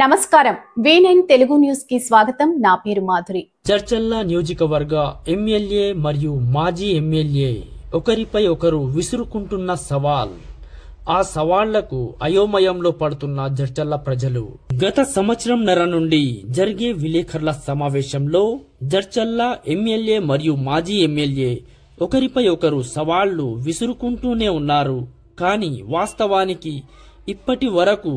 నమస్కారం V9 Telugu news కి స్వాగతం. నా పేరు మాధురి. చర్చల్ల నియోజకవర్గ ఎమ్మెల్యే మరియు మాజీ ఎమ్మెల్యే ఒకరిపై ఒకరు విసురుకుంటున్న సవాల్. ఆ సవాళ్లకు అయోమయంలో పడుతున్న జడ్చర్ల ప్రజలు. గత సంవత్సరంన్నర నుండి జరిగే విలేకరుల సమావేశంలో జడ్చర్ల ఎమ్మెల్యే మరియు మాజీ ఎమ్మెల్యే ఒకరిపై ఒకరు సవాళ్లు విసురుకుంటూనే ఉన్నారు. కానీ వాస్తవానికి ఇప్పటి వరకు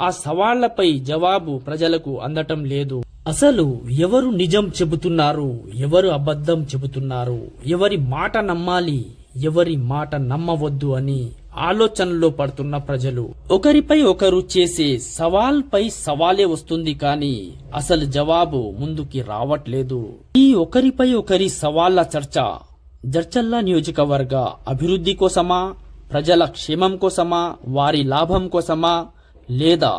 ఆ సవాళ్లపై జవాబు ప్రజలకు అందటం లేదు. అసలు ఎవరు నిజం చెబుతున్నారు, ఎవరు అబద్ధం చెబుతున్నారు, ఎవరి మాట నమ్మాలి, ఎవరి మాట నమ్మవద్దు అని ఆలోచనలో పడుతున్న ప్రజలు. ఒకరిపై ఒకరు చేసే సవాల్ పై సవాలే వస్తుంది కానీ అసలు జవాబు ముందుకి రావట్లేదు. ఈ ఒకరిపై ఒకరి సవాళ్ల చర్చ జడ్చర్ల నియోజకవర్గ అభివృద్ధి కోసమా, ప్రజల క్షేమం కోసమా, వారి లాభం కోసమా, లేదా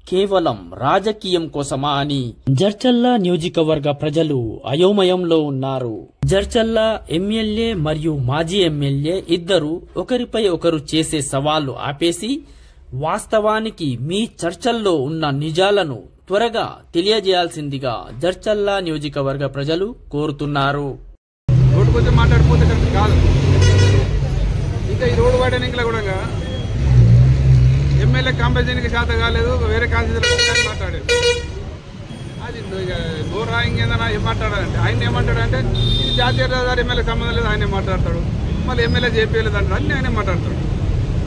కేవలం రాజకీయం కోసమా అని జడ్చర్ల నియోజకవర్గ ప్రజలు అయోమయంలో ఉన్నారు. జడ్చర్ల ఎమ్మెల్యే మరియు మాజీ ఎమ్మెల్యే ఇద్దరు ఒకరిపై ఒకరు చేసే సవాళ్లు ఆపేసి వాస్తవానికి మీ చర్చల్లో ఉన్న నిజాలను త్వరగా తెలియజేయాల్సిందిగా జడ్చర్ల నియోజకవర్గ ప్రజలు కోరుతున్నారు. ఎమ్మెల్యే కాంపెన్సేషన్కి శాతం కాలేదు, వేరే కాన్స్టిట్యూన్సీ మాట్లాడారు. అది నోరా ఇంకేందన్నా ఏం మాట్లాడాలంటే ఆయన ఏమంటాడంటే ఇది జాతీయ రహదారి ఎమ్మెల్యే సంబంధం లేదు ఆయనే మాట్లాడతాడు, మళ్ళీ ఎమ్మెల్యే చేపేయలేదు అంటాడు, అన్నీ ఆయనే మాట్లాడతాడు.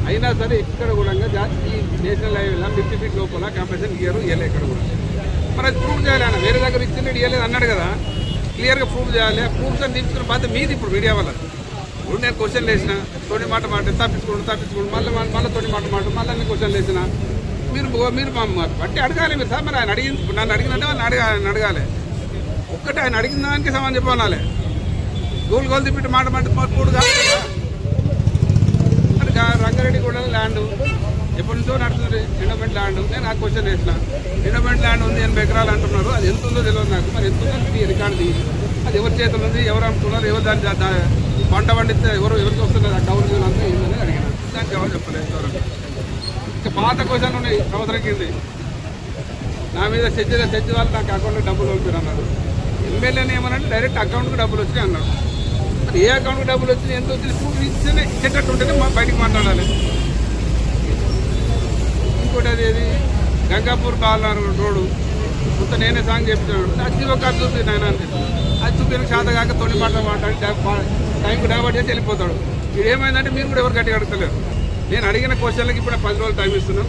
అయినా సరే ఇక్కడ కూడా ఈ నేషనల్ హైవేలో 50 ఫీట్ లోపల కాంపెన్సేషన్ ఇవ్వలేదు ఎక్కడ కూడా. మరి అది ప్రూవ్ చేయాలి. ఆయన వేరే దగ్గర ఇచ్చింది ఇవ్వలేదు అన్నాడు కదా, క్లియర్గా ప్రూవ్ చేయాలి. ప్రూఫ్స్ అని తీసుకున్న బాధ్యత మీది. ఇప్పుడు మీడియా వల్ల ఇప్పుడు నేను క్వశ్చన్లు వేసిన తోటి మాట తప్పించుకోండి మళ్ళీ తోటి మాట మళ్ళీ నేను క్వశ్చన్లు వేసిన మీరు బట్టి అడగాలి. మీరు సార్ మరి ఆయన అడిగింది, నన్ను అడిగినట్టే ఆయన అడగాలి. ఒక్కటి ఆయన అడిగిన దానికి సమాధానం చెప్పాలి. గోలు తిప్పిట్టు మాట కూడా కాదు కదా. మరి రంగారెడ్డి కూడా ల్యాండ్ ఎప్పటి నుంచో నడుస్తుంది, ఎండోమెంట్ ల్యాండ్. నేను ఆ క్వశ్చన్ వేసిన ఎండోమెంట్ ల్యాండ్ ఉంది 80 ఎకరాలు అంటున్నారు. అది ఎంత ఉందో తెలియదు నాకు. మరి ఎంత ఉందో రికార్డు తీసి అది ఎవరి చేతులు ఉంది, ఎవరు అమ్ముతున్నారు, ఎవరు దాన్ని పంట పండితే ఎవరికి వస్తున్నారు, ఆ కౌలు అంతా ఏందని అడిగిన. దానికి జవాబు చెప్పలేదు. ఇంకా పాత క్వశ్చన్ ఉన్నాయి సంవత్సరం కింద నా మీద సెజ్ వాళ్ళు నాకు అకౌంట్లో డబ్బులు పంపారు అన్నారు. ఎమ్మెల్యేని ఏమనంటే డైరెక్ట్ అకౌంట్కి డబ్బులు వచ్చినాయి అన్నారు. మరి ఏ అకౌంట్కి డబ్బులు వచ్చినాయి, ఎంత వచ్చింది ప్రూఫ్ ఇచ్చేటట్టు ఉంటేనే బయటికి మాట్లాడాలి. ఇంకోటి అది గంగాపూర్ కాలనర్ రోడ్డు మొత్తం నేనే సాంగ్ చెప్తున్నాడు. అది ఒక చూపి నాయన అనిపిస్తుంది. అది చూపిన శాతం కాక తొలి మాట్లాడి టైంకి డైవర్ట్ చేసి వెళ్ళిపోతాడు. ఇది ఏమైందంటే మీరు కూడా ఎవరు గట్టిగా అడుగుతలేరు. నేను అడిగిన క్వశ్చన్లకి ఇప్పుడు 10 రోజులు టైం ఇస్తున్నాం.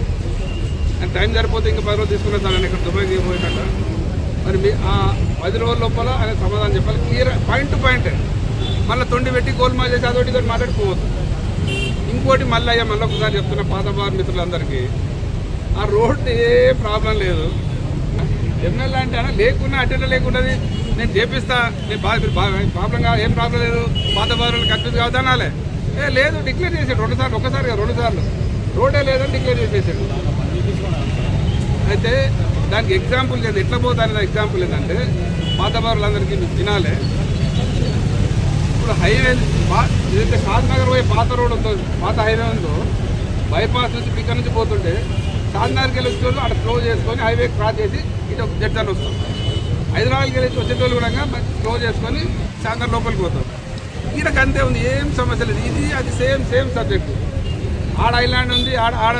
అండ్ టైం సరిపోతే ఇంకా 10 రోజులు తీసుకున్నాను ఇక్కడ దుబాయ్కి పోయేటట్ట. మరి ఆ 10 రోజుల లోపల ఆయన సమాధానం చెప్పాలి, క్లియర్ పాయింట్ టు పాయింట్. మళ్ళీ తొండి పెట్టి గోల్మాల్ చేసి అదొకటి మాట్లాడిపోవద్దు. ఇంకోటి మళ్ళీ ఒకసారి చెప్తున్న పాత బార్ మిత్రులందరికీ, ఆ రోడ్డు ఏ ప్రాబ్లం లేదు. ఎమ్మెల్యే అంటే అన్న లేకున్నా అటెండర్ లేకున్నది నేను చేపిస్తా, నేను ప్రాబ్లం కాదు, ఏం ప్రాబ్లం లేదు, పాత బారులు కన్ఫ్యూజ్ కావద్దు అనాలే. లేదు డిక్లేర్ చేసాడు 2 సార్లు, ఒకసారి 2 సార్లు రోడ్డే లేదని డిక్లేర్ చేసేసాడు. అయితే దానికి ఎగ్జాంపుల్ లేదు, ఎట్లా పోతానే ఎగ్జాంపుల్ ఏంటంటే పాత బారులందరికీ వినాలే. ఇప్పుడు హైవే ఏదైతే షాద్నగర్ పోయే పాత రోడ్ ఉందో, పాత హైవే ఉందో, బైపాస్ నుంచి ఇక్కడ నుంచి పోతుంటే షాద్నగర్కి వెళ్ళి వచ్చేవాళ్ళు అక్కడ క్లోజ్ చేసుకొని హైవే క్రాస్ చేసి ఇటు జడ్చర్ల వస్తాం. హైదరాబాద్కి వెళ్ళి వచ్చేటోళ్ళు కూడా క్లోజ్ చేసుకొని షాద్నగర్ లోపలికి పోతాం. ఈయనకు అంతే ఉంది, ఏం సమస్య లేదు. ఇది అది సేమ్ సబ్జెక్టు. ఆడ ఐలాండ్ ఉంది, ఆడ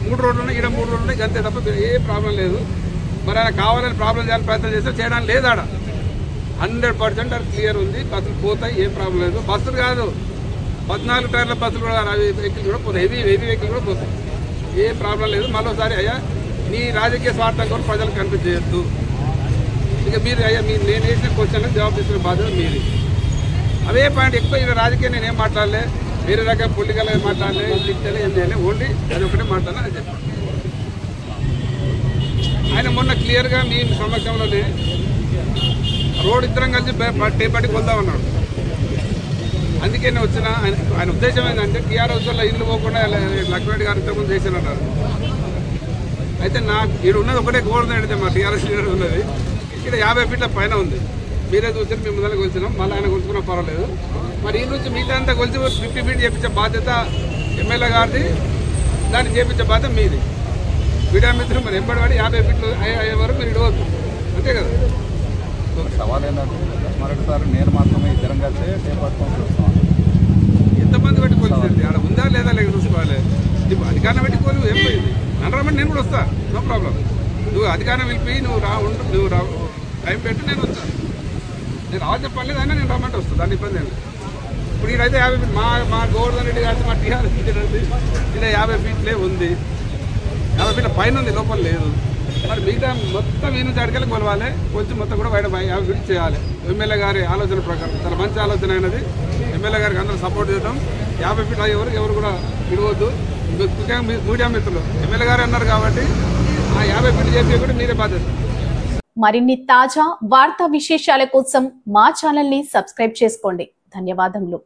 3 రోడ్లు ఉన్నాయి, ఈడ 3 రోడ్లు ఉన్నాయి, అంతే తప్ప ఏ ప్రాబ్లం లేదు. మరి ఆయన కావాలని ప్రాబ్లం చేయాలని ప్రయత్నం చేస్తే చేయడానికి లేదు. ఆడ 100% అది క్లియర్ ఉంది. బస్సులు పోతాయి, ఏం ప్రాబ్లం లేదు. బస్సులు కాదు 14 టైర్ల బస్సులు కూడా, అవి వెహికల్ కూడా పోతాయి, హెవీ వెహికల్ కూడా పోతాయి, ఏ ప్రాబ్లం లేదు. మరోసారి అయ్యా నీ రాజకీయ స్వార్థం కూడా ప్రజలకు కనిపించద్దు. ఇక మీరు అయ్యా నేను వేసిన క్వశ్చన్లకు జవాబు తీసుకునే బాధ్యత మీది. అవే పాయింట్ ఎక్కువ ఇక్కడ రాజకీయం నేనేం మాట్లాడలే, వేరే రకం పొలిటికల్ మాట్లాడలే, తిట్టలే, ఏం చేయలే, ఓన్లీ అది ఒకటే మాట్లాడాలి అని చెప్పాను. ఆయన మొన్న క్లియర్గా మీ సమక్షంలోనే రోడ్ ఇద్దరం కలిసి టేపట్టి కొల్దామన్నాడు. అందుకే నేను వచ్చిన. ఆయన ఉద్దేశం ఏంటంటే టీఆర్ఎస్ వల్ల ఇల్లు పోకుండా లక్ష్మణరెడ్డి గారు ఇంతకుముందు చేశానన్నారు. అయితే నాకు ఇక్కడ ఉన్నది ఒకటే గోడ అయితే మా టీఆర్ఎస్ లీడర్ ఉన్నది ఇక్కడ 50 ఫీట్ల పైన ఉంది. మీరే చూసారు, మేము ముందర కొలిచినాం, మళ్ళీ ఆయన కొలుచుకున్నా పర్వాలేదు. మరి ఈ నుంచి మిగతా అంతా కొలిచి 50 ఫీట్ చేయించే బాధ్యత ఎమ్మెల్యే గారిది, దాన్ని చేయించే బాధ్యత మీది. మీడియా మిత్రులు మరి ఎంబడి పడి 50 ఫీట్లు అయ్యే వరకు మీరు ఇడవద్దు, అంతే కదా. సవాల్ ఏంటంటే మరొకసారి నేను మాత్రమే ఇద్దరం కలిసి పట్టుకొని వస్తాను. ఎంతమంది పెట్టి పోలీసు ఆడ ఉందా లేదా లేక చూసుకోవాలి. ఇప్పుడు అధికారం పెట్టి పోలి ఏం పోయింది నన్ను రమ్మంటే నేను కూడా వస్తా, నో ప్రాబ్లం. నువ్వు అధికారం వెళ్ళిపోయి నువ్వు టైం పెట్టి నేను వస్తాను. నేను రావాలి చెప్పలేదు అయినా నేను రమ్మంటే వస్తాను, దాని ఇబ్బంది ఏమి. ఇప్పుడు ఇక్కడైతే 50 ఫీట్ మా గోవర్ధన్ రెడ్డి గారి మా టీఆర్ఎస్ ఇలా 50 ఫీట్లే ఉంది, 50 ఫీట్ల పైన ఉంది, లోపల లేదు. మరి మిగతా మొత్తం ఈ నుంచి అడిగేళ్ళకి కొలవాలి, కొంచెం మొత్తం కూడా బయట 50 ఫీట్ చేయాలి. ఎమ్మెల్యే గారి ఆలోచన ప్రకారం చాలా మంచి ఆలోచన అయినది. ఎమ్మెల్యే గారికి అందరూ సపోర్ట్ చేద్దాం. 50 ఫీట్ అయ్యే వరకు ఎవరు కూడా విడవద్దు. ముఖ్యంగా మీడియా మిత్రులు ఎమ్మెల్యే గారు అన్నారు కాబట్టి ఆ 50 ఫీట్ చేపి కూడా మీరే బాధ్యత. మరిన్ని తాజా వార్తా విశేషాల కోసం మా ఛానల్ ని సబ్స్క్రైబ్ చేసుకోండి. ధన్యవాదములు.